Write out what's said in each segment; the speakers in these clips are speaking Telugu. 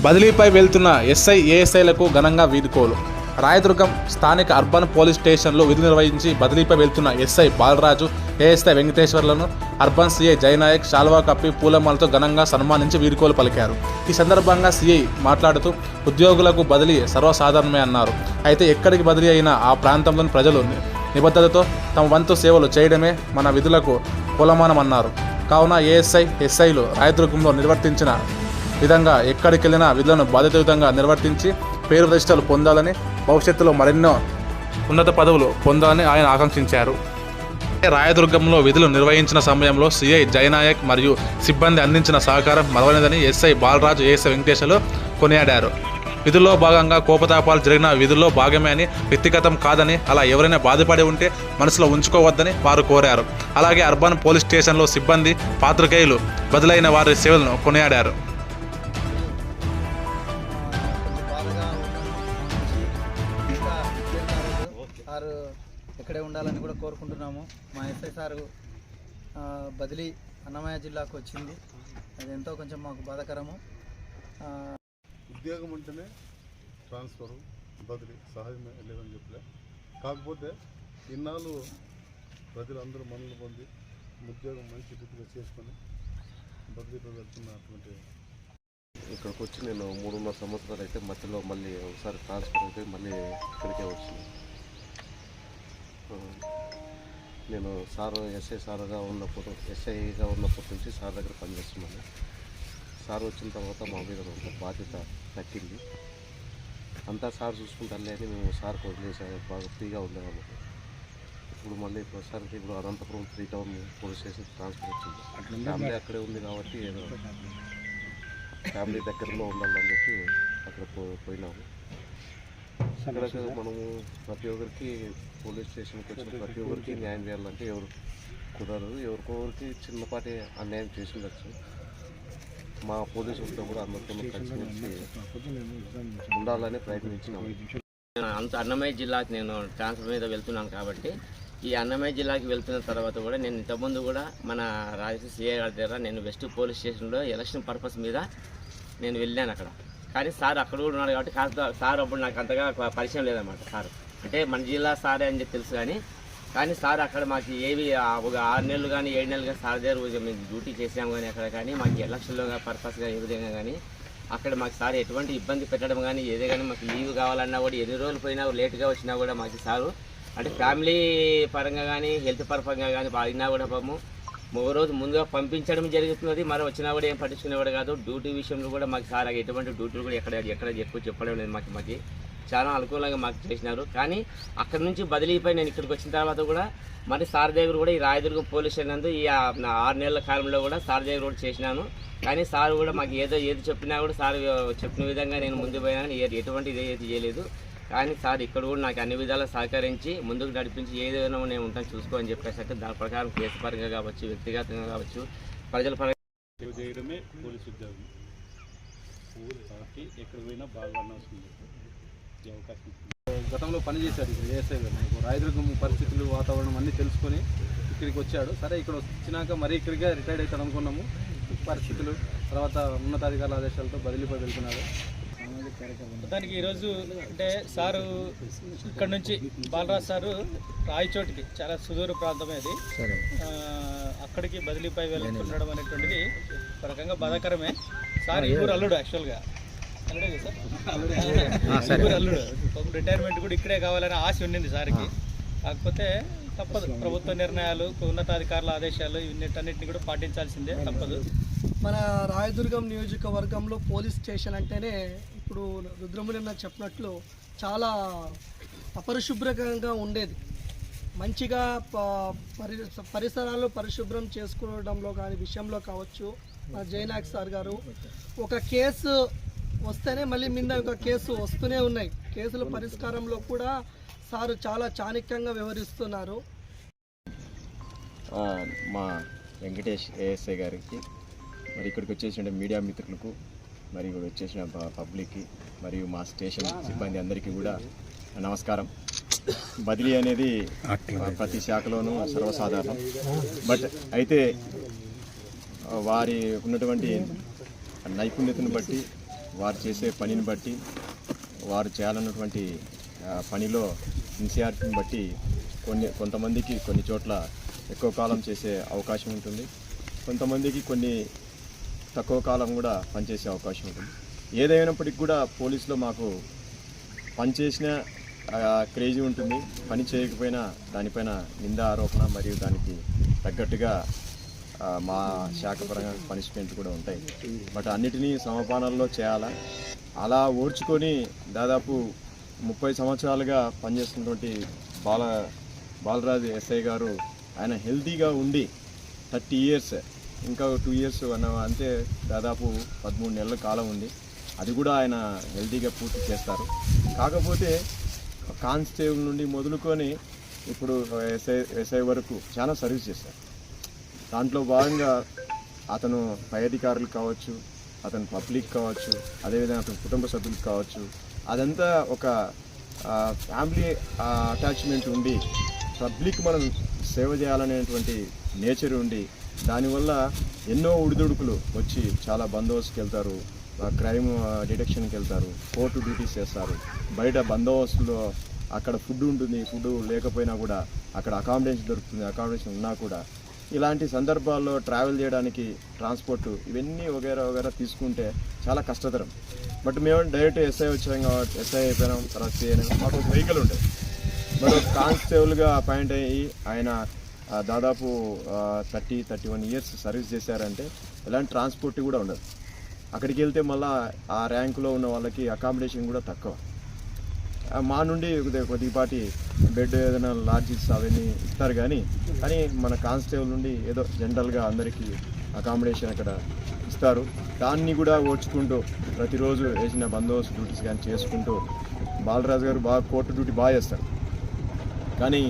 బదిలీపై వెళ్తున్న ఎస్ఐ ఏఎస్ఐలకు ఘనంగా వీడ్కోలు. రాయదుర్గం స్థానిక అర్బన్ పోలీస్ స్టేషన్లో విధులు నిర్వహించి బదిలీపై వెళ్తున్న ఎస్ఐ బాలరాజు, ఏఎస్ఐ వెంకటేశ్వర్లను అర్బన్ సిఐ జయనాయక్ శాల్వా కప్పి పూలమాలతో ఘనంగా సన్మానించి వీడ్కోలు పలికారు. ఈ సందర్భంగా సిఐ మాట్లాడుతూ ఉద్యోగులకు బదిలీ సర్వసాధారణమే అన్నారు. అయితే ఎక్కడికి బదిలీ అయినా ఆ ప్రాంతంలోని ప్రజలు నిబద్ధతతో తమ వంతు సేవలు చేయడమే మన విధులకు కొలమానమన్నారు. కావున ఏఎస్ఐ ఎస్ఐలు రాయదుర్గంలో నిర్వర్తించిన విధంగా ఎక్కడికి వెళ్ళినా విధులను బాధ్యతాయుతంగా నిర్వర్తించి పేరు ప్రతిష్టలు పొందాలని, భవిష్యత్తులో మరెన్నో ఉన్నత పదవులు పొందాలని ఆయన ఆకాంక్షించారు. రాయదుర్గంలో విధులు నిర్వహించిన సమయంలో సిఐ జయనాయక్ మరియు సిబ్బంది అందించిన సహకారం మరవలేదని ఎస్ఐ బాలరాజు, ఏఎస్ఐ వెంకటేశ్వర్లు కొనియాడారు. విధుల్లో భాగంగా కోపతాపాలు జరిగిన విధుల్లో భాగమే అని, వ్యక్తిగతం కాదని, అలా ఎవరైనా బాధపడి ఉంటే మనసులో ఉంచుకోవద్దని వారు కోరారు. అలాగే అర్బన్ పోలీస్ స్టేషన్లో సిబ్బంది, పాత్రికేయులు బదులైన వారి సేవలను కొనియాడారు. సారు ఇక్కడే ఉండాలని కూడా కోరుకుంటున్నాము. మా ఎస్ఐ సారు బదిలీ అన్నమయ్య జిల్లాకు వచ్చింది. అది ఎంతో కొంచెం మాకు బాధాకరము. ఉద్యోగం ఉంటేనే ట్రాన్స్ఫరు, బదిలీ సహజమే, లేదని చెప్పలే. కాకపోతే ఇన్నాళ్ళు ప్రజలందరూ మనల్ని పొంది ఉద్యోగం మంచి రీతిగా చేసుకొని బదిలీతో వెళ్తున్నటువంటి ఇక్కడికి వచ్చి నేను 3.5 సంవత్సరాలు అయితే మధ్యలో మళ్ళీ ఒకసారి ట్రాన్స్ఫర్ అయితే మళ్ళీ ఇక్కడికే వచ్చింది. నేను ఎస్ఐగా ఉన్నప్పటి నుంచి సార్ దగ్గర పనిచేస్తున్నాను. సార్ వచ్చిన తర్వాత మా మీద ఒక బాధ్యత తగ్గింది. అంతా సార్ చూసుకుంటారులే అని మేము సార్కి వదిలేసాము, బాగా ఫ్రీగా ఉండేవాళ్ళం. ఇప్పుడు మళ్ళీ ప్రస్తుతానికి ఇప్పుడు Anantapuram 3 town police station transfer వచ్చింది. ఫ్యామిలీ అక్కడే ఉంది కాబట్టి ఏదో ఫ్యామిలీ దగ్గరలో ఉండాలని చెప్పి అక్కడ పోయినాము. అక్కడ మనము ప్రతి ఒక్కరికి పోలీస్ స్టేషన్కి వచ్చిన ప్రతి ఒక్కరికి న్యాయం చేయాలంటే ఎవరు కుదరదు. ఎవరికొకరికి చిన్నపాటి అన్యాయం చేసి ఉండొచ్చు. మా పోలీసులతో కూడా అందరితో కలిసి ఉండాలని ప్రయత్నించినాము. అన్నమయ్య జిల్లాకి నేను ట్రాన్స్ఫర్ మీద వెళ్తున్నాను కాబట్టి ఈ అన్నమయ్య జిల్లాకి వెళ్తున్న తర్వాత కూడా నేను ఇంతకుముందు కూడా మన రాజకీయ సిఐ గారి దగ్గర నేను వెస్ట్ పోలీస్ స్టేషన్లో ఎలక్షన్ పర్పస్ మీద నేను వెళ్ళాను అక్కడ. కానీ సార్ అక్కడ కూడా ఉన్నాడు కాబట్టి సార్ అప్పుడు నాకు అంతగా పరిచయం లేదన్నమాట. సార్ అంటే మన జిల్లా సారే అని చెప్పి తెలుసు, కానీ సార్ అక్కడ మాకు ఏవి ఒక 6 నెలలు కానీ 7 నెలలు కానీ సార్ దగ్గర మేము డ్యూటీ చేసాము. కానీ అక్కడ కానీ మాకు ఎలక్షన్లో పర్పస్గా ఏ విధంగా కానీ అక్కడ మాకు సార్ ఎటువంటి ఇబ్బంది పెట్టడం కానీ ఏదే కానీ మాకు లీవ్ కావాలన్నా కూడా ఎన్ని రోజులు పోయినా లేట్గా వచ్చినా కూడా మాకు సారు అంటే ఫ్యామిలీ పరంగా కానీ హెల్త్ పరంగా కానీ అడిగినా కూడా పాపము ఒక రోజు ముందుగా పంపించడం జరుగుతున్నది. మరి వచ్చినా కూడా ఏం పట్టించుకునేవాడు కాదు. డ్యూటీ విషయంలో కూడా మాకు సార్ ఎటువంటి డ్యూటీలు కూడా ఎక్కడ ఎక్కువ చెప్పడం లేదు. మాకు చాలా అనుకూలంగా మాకు చేసినారు. కానీ అక్కడ నుంచి బదిలీపై నేను ఇక్కడికి వచ్చిన తర్వాత కూడా మరి సార్ దగ్గర కూడా ఈ రాయదుర్గం పోలీస్ స్టేషన్ నందు ఈ 6 నెలల కాలంలో కూడా సార్ దగ్గర కూడా చేసినాను. కానీ సార్ కూడా మాకు ఏది చెప్పినా కూడా సార్ చెప్పిన విధంగా నేను ముందు పోయినా ఎటువంటి ఏది చేయలేదు. కానీ సార్ ఇక్కడ కూడా నాకు అన్ని విధాలా సహకరించి ముందుకు నడిపించి ఏదైనా నేను ఉంటాను చూసుకో అని చెప్పేసి దాని ప్రకారం కేసు పరంగా కావచ్చు, వ్యక్తిగతంగా కావచ్చు, ప్రజల పరంగా చేయడమే పోలీస్ ఉద్యోగం. ఎక్కడ పోయినా బాగా అవకాశం. గతంలో పనిచేశాడు ఇక్కడ ఏఎస్ఐగా. మనకు రాయదుర్గం పరిస్థితులు, వాతావరణం అన్నీ తెలుసుకొని ఇక్కడికి వచ్చాడు. సరే ఇక్కడ వచ్చినాక మరీ ఇక్కడికే రిటైర్డ్ అవుతాడు అనుకున్నాము. పరిస్థితులు తర్వాత ఉన్నతాధికారుల ఆదేశాలతో బదిలీపై వెళ్తున్నాడు. దానికి ఈరోజు అంటే సారు ఇక్కడ నుంచి బాలరాజు సారు రాయచోటికి చాలా సుదూర ప్రాంతమే అది, అక్కడికి బదిలీపై వెళ్తుండడం అనేటువంటిది ఒక రకంగా బాధాకరమే. సార్ ఈ ఊరు అల్లుడు, యాక్చువల్గా అల్లుడే సార్, అల్లుడు. రిటైర్మెంట్ కూడా ఇక్కడే కావాలని ఆశ ఉండింది సార్కి. కాకపోతే తప్పదు, ప్రభుత్వ నిర్ణయాలు, ఉన్నతాధికారుల ఆదేశాలు ఇవన్నిటిని కూడా పాటించాల్సిందే, తప్పదు. మన రాయదుర్గం నియోజకవర్గంలో పోలీస్ స్టేషన్ అంటేనే ఇప్పుడు రుద్రమునిన్న చెప్పినట్లు చాలా అపరిశుభ్రంగా ఉండేది. మంచిగా పరిసరాలు పరిశుభ్రం చేసుకోవడంలో కానీ విషయంలో కావచ్చు, జయనాయక్ సార్ గారు ఒక కేసు వస్తేనే మళ్ళీ మీద ఒక కేసు వస్తూనే ఉన్నాయి. కేసుల పరిష్కారంలో కూడా సారు చాలా చాణక్యంగా వ్యవహరిస్తున్నారు. మా వెంకటేష్ ఏఎస్ఐ గారికి, మరి ఇక్కడికి వచ్చేసిన మీడియా మిత్రులకు, మరి ఇక్కడ వచ్చేసిన పబ్లిక్కి, మరియు మా స్టేషన్ సిబ్బంది అందరికీ కూడా నమస్కారం. బదిలీ అనేది ప్రతి శాఖలోనూ సర్వసాధారణం. బట్ అయితే వారి ఉన్నటువంటి నైపుణ్యతను బట్టి వారు చేసే పనిని బట్టి వారు చేయాలన్నటువంటి పనిలో సిన్సియారిటీని బట్టి కొంతమందికి కొన్ని చోట్ల ఎక్కువ కాలం చేసే అవకాశం ఉంటుంది, కొంతమందికి కొన్ని తక్కువ కాలం కూడా పనిచేసే అవకాశం ఉంటుంది. ఏదైనప్పటికీ కూడా పోలీసులో మాకు పనిచేసిన క్రేజీ ఉంటుంది, పని చేయకపోయినా దానిపైన నింద ఆరోపణ మరియు దానికి తగ్గట్టుగా మా శాఖపరంగా పనిష్మెంట్ కూడా ఉంటాయి. బట్ అన్నిటినీ సమపానాల్లో చేయాలా, అలా ఓర్చుకొని దాదాపు 30 సంవత్సరాలుగా పనిచేస్తున్నటువంటి బాలరాజు ఎస్ఐ గారు ఆయన హెల్తీగా ఉండి 30 ఇయర్స్, ఇంకా 2 ఇయర్స్ అంతే, దాదాపు 13 నెలల కాలం ఉంది. అది కూడా ఆయన హెల్తీగా పూర్తి చేస్తారు. కాకపోతే కానిస్టేబుల్ నుండి మొదలుకొని ఇప్పుడు ఎస్ఐ వరకు చాలా సర్వీస్ చేస్తారు. దాంట్లో భాగంగా అతను పై అధికారులు కావచ్చు, అతను పబ్లిక్ కావచ్చు, అదేవిధంగా అతని కుటుంబ సభ్యులకు కావచ్చు, అదంతా ఒక ఫ్యామిలీ అటాచ్మెంట్ ఉండి పబ్లిక్ మనం సేవ చేయాలనేటువంటి నేచర్ ఉండి దానివల్ల ఎన్నో ఉడిదుడుకులు వచ్చి చాలా బందోబస్తుకి వెళ్తారు, క్రైమ్ డిటెక్షన్కి వెళ్తారు, కోర్టు డ్యూటీస్ చేస్తారు. బయట బందోబస్తులో అక్కడ ఫుడ్ ఉంటుంది, ఫుడ్ లేకపోయినా కూడా అక్కడ అకామిడేషన్ దొరుకుతుంది, అకామిడేషన్ ఉన్నా కూడా ఇలాంటి సందర్భాల్లో ట్రావెల్ చేయడానికి ట్రాన్స్పోర్ట్ ఇవన్నీ వగేరా తీసుకుంటే చాలా కష్టతరం. బట్ మేము డైరెక్ట్ ఎస్ఐ వచ్చాం కాబట్టి ఎస్ఐ అయిపోయినాం, తర్వాత చేయడం మాకు ఒక వెహికల్ ఉంటుంది. బట్ కానిస్టేబుల్గా అపాయింట్ అయ్యి ఆయన దాదాపు 30-31 ఇయర్స్ సర్వీస్ చేశారంటే ఎలాంటి ట్రాన్స్పోర్ట్ కూడా ఉండదు. అక్కడికి వెళ్తే మళ్ళీ ఆ ర్యాంకులో ఉన్న వాళ్ళకి అకామిడేషన్ కూడా తక్కువ. మా నుండి కొద్దిపాటి బెడ్ ఏదైనా లాడ్జెస్ అవన్నీ ఇస్తారు, కానీ మన కానిస్టేబుల్ నుండి ఏదో జనరల్గా అందరికీ అకామిడేషన్ అక్కడ ఇస్తారు. దాన్ని కూడా ఓర్చుకుంటూ ప్రతిరోజు వేసిన బందోబస్తు డ్యూటీస్ కానీ చేసుకుంటూ బాలరాజు గారు బాగా కోర్టు డ్యూటీ బాగా చేస్తారు. కానీ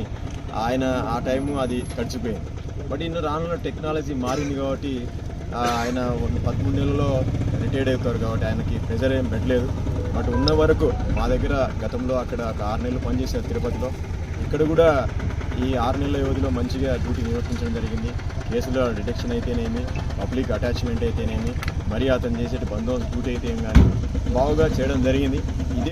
ఆయన ఆ టైము అది గడిచిపోయింది. బట్ ఇನ್ನು రానున్న టెక్నాలజీ మారింది కాబట్టి ఆయన 13 నెలల్లో రిటైర్డ్ అవుతారు కాబట్టి ఆయనకి ప్రెజర్ ఏం పెట్టలేదు. బట్ ఉన్న వరకు మా దగ్గర గతంలో అక్కడ ఒక 6 నెలలు పనిచేశారు తిరుపతిలో. ఇక్కడ కూడా ఈ 6 నెలల వ్యవధిలో మంచిగా డ్యూటీ నిర్వర్తించడం జరిగింది. కేసులో డిటెక్షన్ అయితేనేమి, పబ్లిక్ అటాచ్మెంట్ అయితేనేమి, మరి అతను చేసే బందోబస్తు డ్యూటీ అయితే కానీ బాగా చేయడం జరిగింది. ఇదే